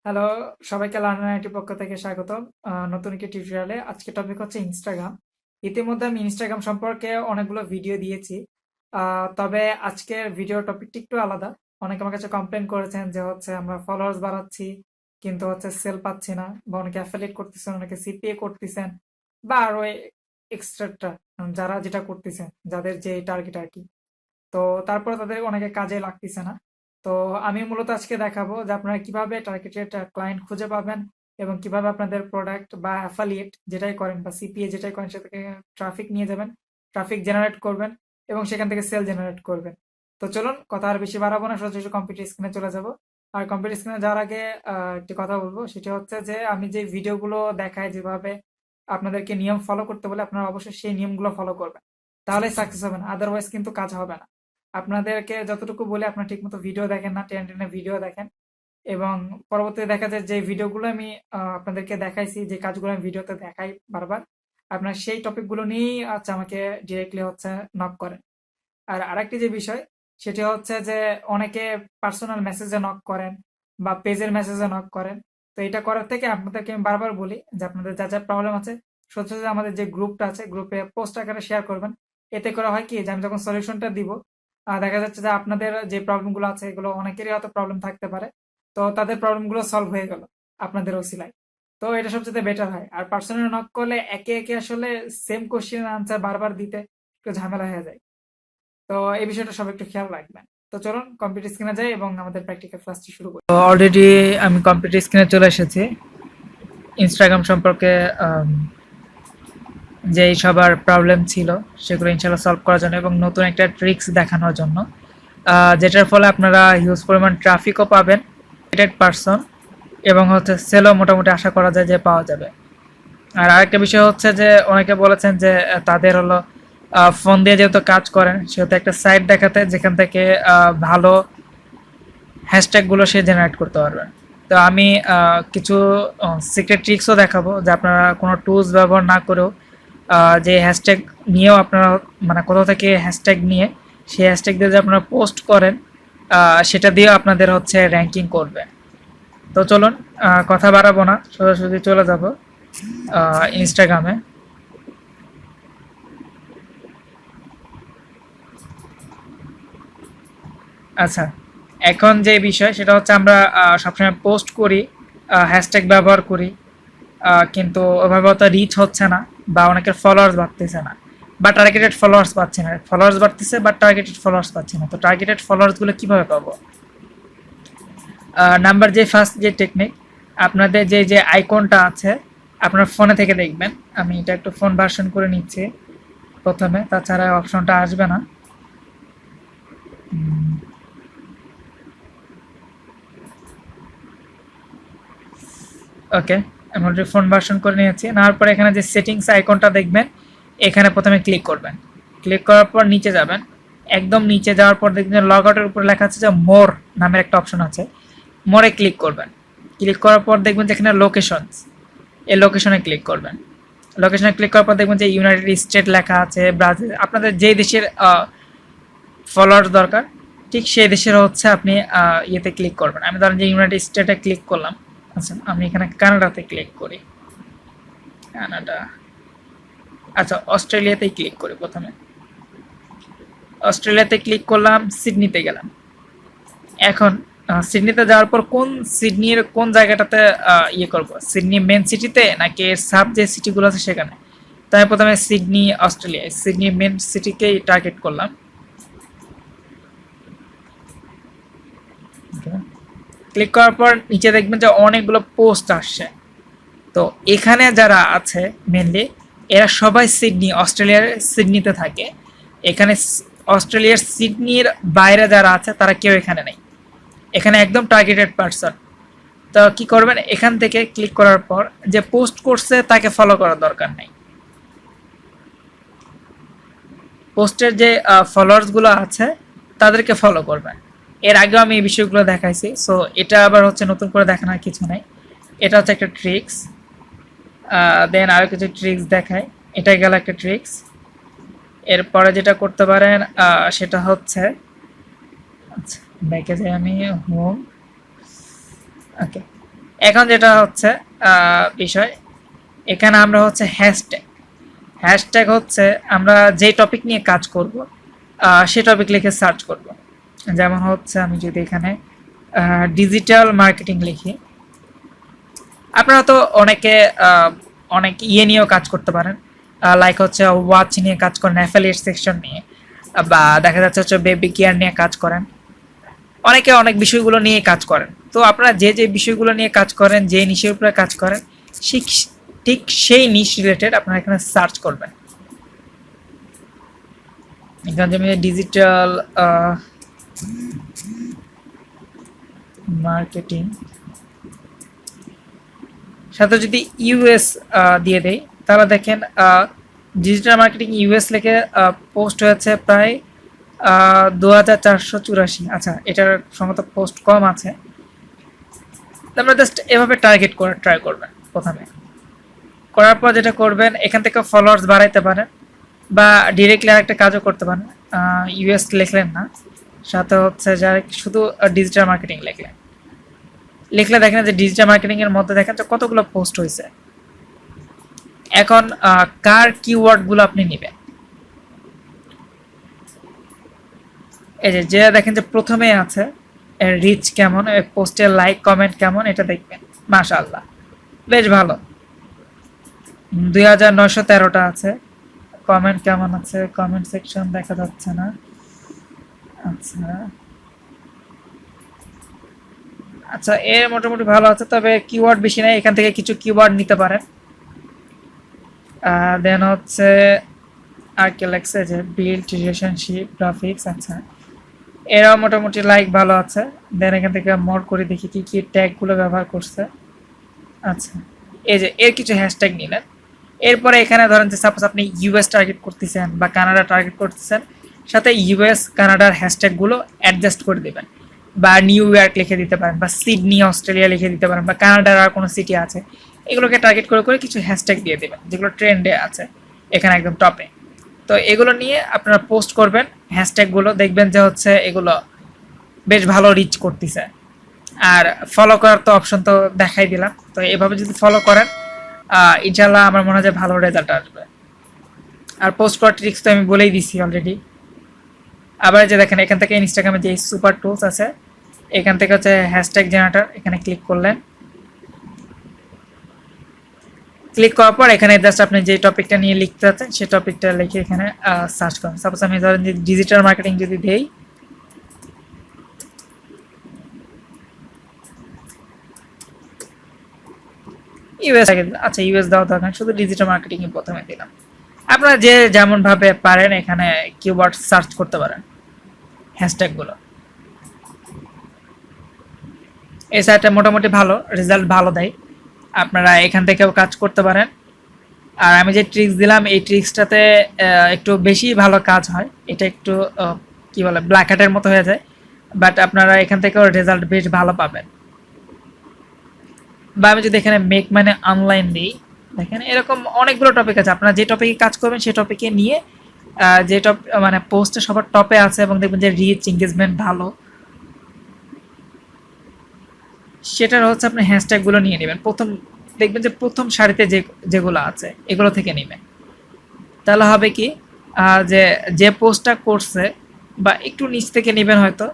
Hello, সবাইকে learner IT পক্ষ থেকে স্বাগতম। নতুন একটি টিউটোরিয়ালে আজকে টপিক হচ্ছে ইনস্টাগ্রাম। ইতিমধ্যে আমি ইনস্টাগ্রাম সম্পর্কে অনেকগুলো ভিডিও দিয়েছি। তবে আজকের ভিডিও টপিকটি একটু আলাদা। অনেকে আমার কাছে কমপ্লেন করেছেন যে হচ্ছে আমরা ফলোয়ার্স বাড়াচ্ছি কিন্তু হচ্ছে সেল পাচ্ছি না, বা অনেকে অ্যাফিলিয়েট করতেছেন, অনেকে সিপিএ করতেছেন, বা আরো এক্সট্রা যারা যেটা করতেছেন, যাদের যে টার্গেট আর কি। তো তারপরে তাদের অনেকে কাজে লাগতেছে না। তো আমি মূলত আজকে দেখাবো যে আপনারা কিভাবে টার্গেটেড ক্লায়েন্ট খুঁজে পাবেন এবং কিভাবে আপনাদের প্রোডাক্ট বা অ্যাফিলিয়েট যেটাই করেন বা সিপিএ যেটাই করেন সেটা থেকে ট্রাফিক নিয়ে যাবেন, ট্রাফিক জেনারেট করবেন এবং সেখান থেকে সেল জেনারেট করবেন। তো চলুন কথা আর বেশি বাড়াবো না, সরাসরি কম্পিউটার স্ক্রিনে চলে যাব। আর কম্পিউটার স্ক্রিনে যাওয়ার আগে একটি কথা বলবো, সেটা হচ্ছে যে আমি যে ভিডিওগুলো দেখাই, যেভাবে আপনাদেরকে নিয়ম ফলো করতে বলে, আপনারা অবশ্যই সেই নিয়মগুলো ফলো করবেন, তাহলে সাকসেস হবেন, আদারওয়াইজ কিন্তু কাজ হবে না। আপনাদেরকে যতটুকু বলে আপনারা ঠিকমতো ভিডিও দেখেন না, টেনে টেনে ভিডিও দেখেন, এবং পরবর্তীতে দেখা যায় যে ভিডিওগুলো আমি আপনাদেরকে দেখাইছি, যে কাজগুলো আমি ভিডিওতে দেখাই বারবার, আপনার সেই টপিকগুলো নিয়েই আমাকে ডিরেক্টলি নক করেন। আর আরেকটি যে বিষয়, সেটি হচ্ছে যে অনেকে পার্সোনাল মেসেজে নক করেন বা পেজের মেসেজে নক করেন। তো এটা করার থেকে আপনাদেরকে আমি বারবার বলি যে আপনাদের যা যা প্রবলেম আছে, সোজা আমাদের যে গ্রুপটা আছে, গ্রুপে পোস্ট আকারে শেয়ার করবেন। এতে করে হয় কি, যে আমি যখন সলিউশনটা দিব, দেখা যাচ্ছে যে আপনাদের যে প্রবলেমগুলো আছে এগুলো অনেকেরই হয়তো প্রবলেম থাকতে পারে। তো তাদের প্রবলেমগুলো সলভ হয়ে গেল আপনাদের ওসিলায়। তো এটা সবচেয়ে বেটার হয়। আর পার্সোনাল নক করলে একে একে আসলে সেম কোশ্চেনের আনসার বারবার দিতে একটু ঝামেলা হয়ে যায়। তো এই বিষয়টা সবাই একটু খেয়াল রাখবেন। তো চলুন কম্পিউটার স্ক্রিনে যাই এবং আমাদের প্র্যাকটিক্যাল ক্লাসটি শুরু করি। তো অলরেডি আমি কম্পিউটার স্ক্রিনে চলে এসেছি। ইনস্টাগ্রাম সম্পর্কে যেই সবার প্রবলেম ছিল সেগুলো ইনশাল্লাহ সলভ করার জন্য এবং নতুন একটা ট্রিক্স দেখানোর জন্য, যেটার ফলে আপনারা হিউজ পরিমাণ ট্রাফিকও পাবেন, রেটেড পারসন, এবং হচ্ছে সেলও মোটামুটি আশা করা যায় যে পাওয়া যাবে। আর আরেকটা বিষয় হচ্ছে যে অনেকে বলেছেন যে তাদের হলো ফোন দিয়ে যেহেতু কাজ করেন, সেহেতু একটা সাইট দেখাতে যেখান থেকে ভালো হ্যাশট্যাগুলো সে জেনারেট করতে পারবেন। তো আমি কিছু সিক্রেট ট্রিক্সও দেখাবো, যে আপনারা কোনো টুলস ব্যবহার না করেও যে হ্যাশট্যাগ নিয়েও আপনারা, মানে কোথাও থেকে হ্যাশট্যাগ নিয়ে সেই হ্যাশট্যাগ দিয়ে যে আপনারা পোস্ট করেন, সেটা দিয়েও আপনাদের হচ্ছে র্যাঙ্কিং করবে। তো চলুন কথা বাড়াবো না, সোজাসুজি চলে যাব ইনস্টাগ্রামে। আচ্ছা, এখন যে বিষয় সেটা হচ্ছে আমরা সবসময় পোস্ট করি, হ্যাশট্যাগ ব্যবহার করি, কিন্তু ওভাবে অত রিচ হচ্ছে না, বা অনেকের ফলোয়ার্স বাড়তেছে না, বা টার্গেটেড ফলোয়ার্স পাচ্ছে না। ফলোয়ার্স বাড়তেছে বাট টার্গেটেড ফলোয়ার্স পাচ্ছে না। তো টার্গেটেড ফলোয়ার্সগুলো কীভাবে পাবো? নাম্বার যে ফার্স্ট যে টেকনিক, আপনাদের যে যে আইকনটা আছে আপনার ফোনে থেকে দেখবেন। আমি এটা একটু ফোন ভার্সন করে নিচ্ছি প্রথমে, তাছাড়া অপশনটা আসবে না। ওকে, আমি অলরেডি ফোন ভার্সন করে নিয়েছি। নেওয়ার পরে এখানে যে সেটিংস আইকনটা দেখবেন, এখানে প্রথমে ক্লিক করবেন। ক্লিক করার পর নিচে যাবেন, একদম নিচে যাওয়ার পর দেখবেন লগ আউটের উপরে লেখা আছে যে মোর নামের একটা অপশন আছে, মোরে ক্লিক করবেন। ক্লিক করার পর দেখবেন যে এখানে লোকেশনস, এই লোকেশনে ক্লিক করবেন। লোকেশনে ক্লিক করার পর দেখবেন যে ইউনাইটেড স্টেট লেখা আছে, ব্রাজিল, আপনাদের যেই দেশের ফলোয়ার্স দরকার ঠিক সেই দেশের হচ্ছে আপনি ইয়েতে ক্লিক করবেন। আমি ধরেন যে ইউনাইটেড স্টেটে ক্লিক করলাম। আচ্ছা, আমি এখানে কানাডাতে ক্লিক করি, কানাডা। আচ্ছা, অস্ট্রেলিয়াতেই ক্লিক করি প্রথমে। অস্ট্রেলিয়াতে ক্লিক করলাম, সিডনিতে গেলাম। এখন সিডনিতে যাওয়ার পর সিডনির কোন জায়গাটাতে ইয়ে করব, সিডনি মেন সিটিতে নাকি সাব যে সিটিগুলো আছে সেখানে? তাই প্রথমে সিডনি, অস্ট্রেলিয়ায় সিডনি মেন সিটিকেই টার্গেট করলাম। ক্লিক করার পর নিচে দেখবেন যে অনেকগুলো পোস্ট আসছে। তো এখানে যারা আছে মেনলি এরা সবাই সিডনি, অস্ট্রেলিয়ার সিডনিতে থাকে। এখানে অস্ট্রেলিয়ার সিডনির বাইরে যারা আছে তারা কেউ এখানে নেই, এখানে একদম টার্গেটেড পারসন। তো কি করবেন, এখান থেকে ক্লিক করার পর যে পোস্ট করছে তাকে ফলো করার দরকার নেই, পোস্টের যে ফলোয়ার্সগুলো আছে তাদেরকে ফলো করবেন। এর আগেও আমি এই বিষয়গুলো দেখাইছি, সো এটা আবার হচ্ছে নতুন করে দেখানোর কিছু নাই। এটা হচ্ছে একটা ট্রিক্স। দেন আরও কিছু ট্রিক্স দেখায়, এটাই গেল একটা ট্রিক্স। এরপরে যেটা করতে পারেন সেটা হচ্ছে, আচ্ছা ব্যাকে যাই আমি, হোম। ওকে, এখন যেটা হচ্ছে বিষয়, এখানে আমরা হচ্ছে হ্যাশট্যাগ হচ্ছে আমরা যে টপিক নিয়ে কাজ করব সে টপিক লিখে সার্চ করব। যেমন হচ্ছে আমি যদি এখানে ডিজিটাল মার্কেটিং লিখি, আপনারা তো অনেকে অনেক নিয়েও কাজ করতে পারেন, লাইক হচ্ছে ওয়াচ নিয়ে কাজ করেন, অ্যাফিলিয়েট সেকশন নিয়ে, বা দেখা যাচ্ছে হচ্ছে বেবি কেয়ার নিয়ে কাজ করেন, অনেকে অনেক বিষয়গুলো নিয়ে কাজ করেন। তো আপনারা যে যে বিষয়গুলো নিয়ে কাজ করেন, যে নিশের উপরে কাজ করেন, ঠিক সেই নিশ রিলেটেড আপনারা এখানে সার্চ করবেন। এখানে আমি ডিজিটাল মার্কেটিং সাথে যদি ইউএস দিয়ে দেই, তাহলে দেখেন ডিজিটাল মার্কেটিং ইউএস লিখে পোস্ট হয়েছে প্রায় 2484। আচ্ছা, এটার সম্ভবত পোস্ট কম আছে। আপনারা জাস্ট এভাবে টার্গেট করে ট্রাই করবেন। প্রথমে করার পর যেটা করবেন, এখান থেকে ফলোয়ার্স বাড়াইতে পারেন, বা ডিরেক্টলি আরেকটা কাজও করতে পারেন। ইউএস লিখলেন না, সাথে হচ্ছে যারা শুধু ডিজিটাল মার্কেটিং লিখলে দেখেন যে ডিজিটাল মার্কেটিং এর মধ্যে দেখেন যে কতগুলো পোস্ট হয়েছে। এখন কার কিওয়ার্ডগুলো আপনি নেবেন, এই যে দেখেন যে প্রথমে আছে রিচ কেমন, পোস্টের লাইক কমেন্ট কেমন, এটা দেখবেন। মাশাআল্লাহ, বেশ ভালো, 2913টা আছে। কমেন্ট কেমন আছে, কমেন্ট সেকশন দেখা যাচ্ছে না। আচ্ছা আচ্ছা, এর মোটামুটি ভালো আছে, তবে কিওয়ার্ড বেশি নাই, এখান থেকে কিছু কিওয়ার্ড নিতে পারেন। দেন হচ্ছে আর কি লাগছে যে বিল্ড রিলেশনশিপ গ্রাফিক্স। আচ্ছা, এরাও মোটামুটি লাইক ভালো আছে। দেন এখান থেকে মোর করে দেখি কি কি ট্যাগগুলো ব্যবহার করছে। আচ্ছা, এই যে এর কিছু হ্যাশট্যাগ নিলেন। এরপরে এখানে ধরেন যে সাপোজ আপনি ইউএস টার্গেট করতেছেন বা কানাডা টার্গেট করতেছেন, সাথে ইউএস কানাডার হ্যাশট্যাগুলো অ্যাডজাস্ট করে দেবেন, বা নিউ ইয়র্ক লিখে দিতে পারেন, বা সিডনি অস্ট্রেলিয়া লিখে দিতে পারেন, বা কানাডার আর কোনো সিটি আছে, এগুলোকে টার্গেট করে করে কিছু হ্যাশট্যাগ দিয়ে দেবেন যেগুলো ট্রেন্ডে আছে এখানে একদম টপে। তো এগুলো নিয়ে আপনারা পোস্ট করবেন, হ্যাশট্যাগুলো দেখবেন যে হচ্ছে এগুলো বেশ ভালো রিচ করতেছে। আর ফলো করার তো অপশন তো দেখাই দিলাম, তো এভাবে যদি ফলো করেন ইনশাল্লাহ আমার মনে হয় যে ভালো রেজাল্ট আসবে। আর পোস্ট করার ট্রিক্স তো আমি বলেই দিছি অলরেডি। আবার যে দেখেন এখান থেকে ইনস্টাগ্রামে যে সুপার টুলস আছে, এখান থেকে হচ্ছে হ্যাশট্যাগ জেনারেটর, এখানে ক্লিক করলেন। ক্লিক করার পর এখানে জাস্ট আপনি যে টপিকটা নিয়ে লিখতে চাচ্ছেন সেই টপিকটা লিখে এখানে সার্চ করেন। সাপোজ আমি ধরেন যে ডিজিটাল মার্কেটিং যদি দেই, ইউএস আগে, আচ্ছা ইউএস দেওয়া দরকার, শুধু ডিজিটাল মার্কেটিং এ প্রথমে দিলাম। আপনারা যে যেমন ভাবে পারেন এখানে কিওয়ার্ড সার্চ করতে পারেন, হ্যাশট্যাগুলো। এই সাইটটা মোটামুটি ভালো, রেজাল্ট ভালো দেয়, আপনারা এখান থেকেও কাজ করতে পারেন। আর আমি যে ট্রিক্স দিলাম এই ট্রিক্সটাতে একটু বেশি ভালো কাজ হয়, এটা একটু কি বলে ব্ল্যাক হ্যাটের মতো হয়ে যায়, বাট আপনারা এখান থেকেও রেজাল্ট বেশ ভালো পাবেন। বা আমি যদি এখানে মেক মানে অনলাইন দিই, দেখেন এরকম অনেকগুলো টপিক আছে, আপনারা যে টপিকে কাজ করবেন সেই টপিকে নিয়ে যে মানে পোস্টে সবার টপে আছে এবং দেখবেন যে রিচ এঙ্গেজমেন্ট ভালো, সেটার হচ্ছে আপনি হ্যাশট্যাগুলো নিয়ে নেবেন। প্রথম দেখবেন যে প্রথম সারিতে যেগুলো আছে এগুলো থেকে নেবেন। তাহলে হবে কি যে যে পোস্টটা করছে বা একটু নিচ থেকে নেবেন হয়তো,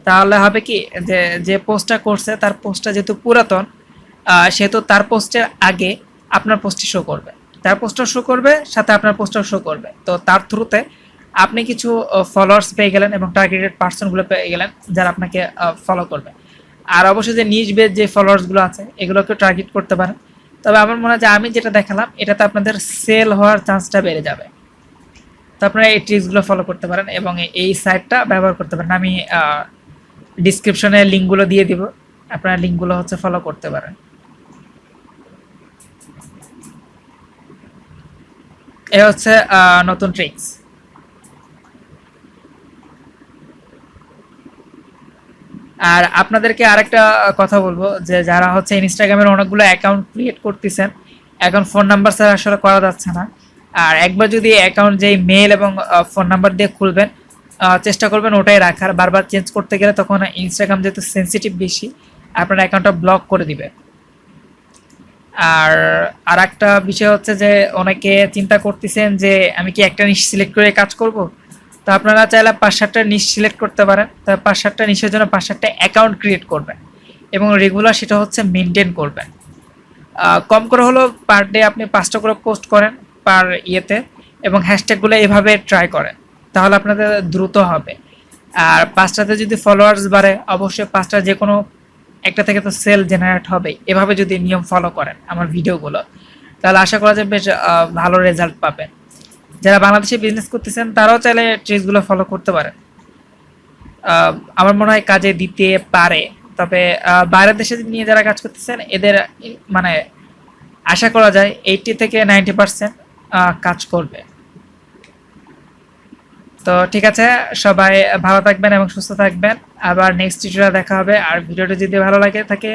তাহলে হবে কি যে যে পোস্টটা করছে তার পোস্টটা যেহেতু পুরাতন, সেহেতু তার পোস্টের আগে আপনার পোস্টটি শো করবে, তার পোস্টটা শো করবে, সাথে আপনার পোস্টটাও শো করবে। তো তার থ্রুতে আপনি কিছু ফলোয়ার্স পেয়ে গেলেন এবং টার্গেটেড পার্সনগুলো পেয়ে গেলেন যারা আপনাকে ফলো করবে। আর অবশ্যই যে নিজ বেজ যে ফলোয়ার্সগুলো আছে এগুলোকে টার্গেট করতে পারেন। তবে আমার মনে হয় যে আমি যেটা দেখালাম এটাতে আপনাদের সেল হওয়ার চান্সটা বেড়ে যাবে। তো আপনারা এই ট্রিক্সগুলো ফলো করতে পারেন এবং এই সাইটটা ব্যবহার করতে পারেন। আমি ডিসক্রিপশনে লিঙ্কগুলো দিয়ে দিব, আপনারা লিঙ্কগুলো হচ্ছে ফলো করতে পারেন। এ হচ্ছে নতুন ট্রিক্স। আর আপনাদেরকে আরেকটা কথা বলবো যে যারা হচ্ছে ইনস্টাগ্রামের অনেকগুলো অ্যাকাউন্ট ক্রিয়েট করতেছেন, এখন ফোন নাম্বার ছাড়া আসলে করা যাচ্ছে না। আর একবার যদি অ্যাকাউন্ট যেই মেল এবং ফোন নাম্বার দিয়ে খুলবেন, চেষ্টা করবেন ওটাই রাখার। বারবার চেঞ্জ করতে গেলে তখন ইনস্টাগ্রাম যেহেতু সেন্সিটিভ বেশি, আপনার অ্যাকাউন্টটা ব্লক করে দিবে। আর আর একটা বিষয় হচ্ছে যে অনেকে চিন্তা করতেছেন যে আমি কি একটা নিশ সিলেক্ট করে কাজ করব। তো আপনারা চাইলে 5-7টা নিশ সিলেক্ট করতে পারেন। তো 5-7টা নিশের জন্য 5-7টা অ্যাকাউন্ট ক্রিয়েট করবেন এবং রেগুলার সেটা হচ্ছে মেনটেন করবেন। কম করে হলেও পার ডে আপনি 5টা করে পোস্ট করেন পার ইয়েতে, এবং হ্যাশট্যাগুলো এভাবে ট্রাই করেন, তাহলে আপনাদের দ্রুত হবে। আর 5টাতে যদি ফলোয়ার্স বাড়ে, অবশ্যই 5টা যে কোনো একটা থেকে তো সেল জেনারেট হবে। এভাবে যদি নিয়ম ফলো করেন আমার ভিডিওগুলো, তাহলে আশা করা যায় বেশ ভালো রেজাল্ট পাবেন। যারা বাংলাদেশে বিজনেস করতেছেন তারাও চাইলে ট্রিক্সগুলো ফলো করতে পারেন। আমার মনে হয় কাজে দিতে পারে। তবে বাইরের দেশে নিয়ে যারা কাজ করতেছেন এদের মানে আশা করা যায় 80 থেকে 90% কাজ করবে। তো ঠিক আছে, সবাই ভালো থাকবেন এবং সুস্থ থাকবেন। আবার নেক্সট টিউটোরিয়াল দেখা হবে। আর ভিডিওটি যদি ভালো লাগে থাকে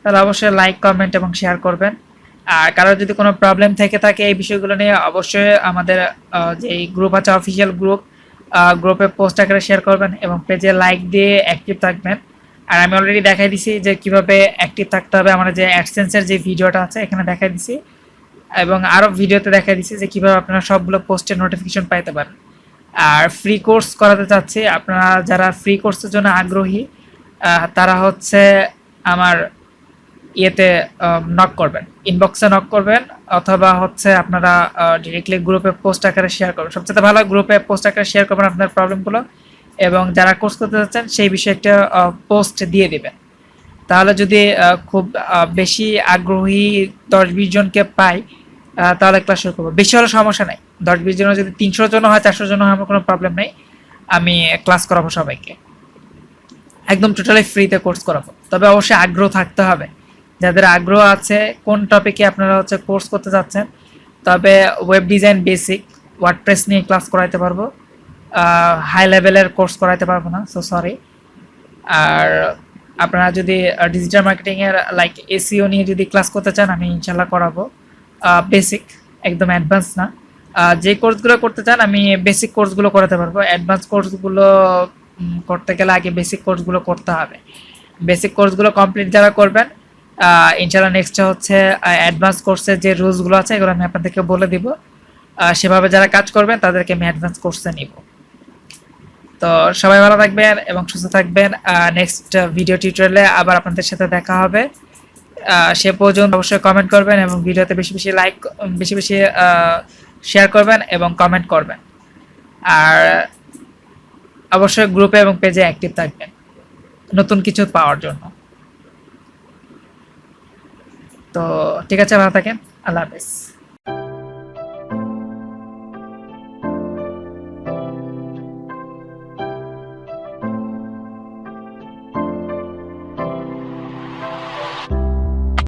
তাহলে অবশ্যই লাইক, কমেন্ট এবং শেয়ার করবেন। আর কারোর যদি কোনো প্রবলেম থেকে থাকে এই বিষয়গুলো নিয়ে, অবশ্যই আমাদের যে গ্রুপ আছে অফিসিয়াল গ্রুপে পোস্ট আকারে শেয়ার করবেন এবং পেজে লাইক দিয়ে অ্যাক্টিভ থাকবেন। আর আমি অলরেডি দেখাই দিছি যে কিভাবে অ্যাক্টিভ থাকতে হবে। আমাদের যে অ্যাডসেন্সের যে ভিডিওটা আছে এখানে দেখাই দিছি, এবং আরও ভিডিওতে দেখাই দিছি যে কীভাবে আপনারা সবগুলো পোস্টের নোটিফিকেশন পাইতে পারেন। আর ফ্রি কোর্স করাতে চাচ্ছি, আপনারা যারা ফ্রি কোর্সের জন্য আগ্রহী তারা হচ্ছে আমার ইয়েতে নক করবেন, ইনবক্সে নক করবেন, অথবা হচ্ছে আপনারা ডিরেক্টলি গ্রুপে পোস্ট আকারে শেয়ার করবেন। সবচেয়ে ভালো গ্রুপে পোস্ট আকারে শেয়ার করবেন আপনার প্রবলেমগুলো, এবং যারা কোর্স করতে চাচ্ছেন সেই বিষয়ে একটা পোস্ট দিয়ে দিবেন। তাহলে যদি খুব বেশি আগ্রহী 10-20 জনকে পাই তাহলে ক্লাস শুরু করবো। বেশি হলে সমস্যা নেই, 10-20 জন যদি 300 জন হয়, 400 জন হয়, আমার কোনো প্রবলেম নেই। আমি ক্লাস করাবো সবাইকে, একদম টোটালি ফ্রিতে কোর্স করাবো। তবে অবশ্যই আগ্রহ থাকতে হবে। যাদের আগ্রহ আছে কোন টপিকে আপনারা হচ্ছে কোর্স করতে চাচ্ছেন, তবে ওয়েব ডিজাইন বেসিক ওয়ার্ডপ্রেস নিয়ে ক্লাস করাইতে পারবো, হাই লেভেলের কোর্স করাইতে পারবো না, সো সরি। আর আপনারা যদি ডিজিটাল মার্কেটিংয়ের লাইক এসইও নিয়ে যদি ক্লাস করতে চান, আমি ইনশাল্লাহ করাবো। বেসিক, একদম অ্যাডভান্স না। যে কোর্সগুলো করতে চান আমি বেসিক কোর্সগুলো করাতে পারবো। অ্যাডভান্স কোর্সগুলো করতে গেলে আগে বেসিক কোর্সগুলো করতে হবে। বেসিক কোর্সগুলো কমপ্লিট যারা করবেন, ইনশাল্লাহ নেক্সটটা হচ্ছে অ্যাডভান্স কোর্সের যে রুলসগুলো আছে এগুলো আমি আপনাদেরকে বলে দিব। সেভাবে যারা কাজ করবেন তাদেরকে আমি অ্যাডভান্স কোর্সে নিব। তো সবাই ভালো থাকবেন এবং সুস্থ থাকবেন। নেক্সট ভিডিও টিউটোরিয়ালে আবার আপনাদের সাথে দেখা হবে। সে পর্যন্ত অবশ্যই কমেন্ট করবেন এবং ভিডিওতে বেশি বেশি লাইক, বেশি বেশি শেয়ার করবেন এবং কমেন্ট করবেন। আর অবশ্যই গ্রুপে এবং পেজে অ্যাক্টিভ থাকবেন নতুন কিছু পাওয়ার জন্য। তো ঠিক আছে, ভালো থাকেন, আল্লাহ হাফেজ।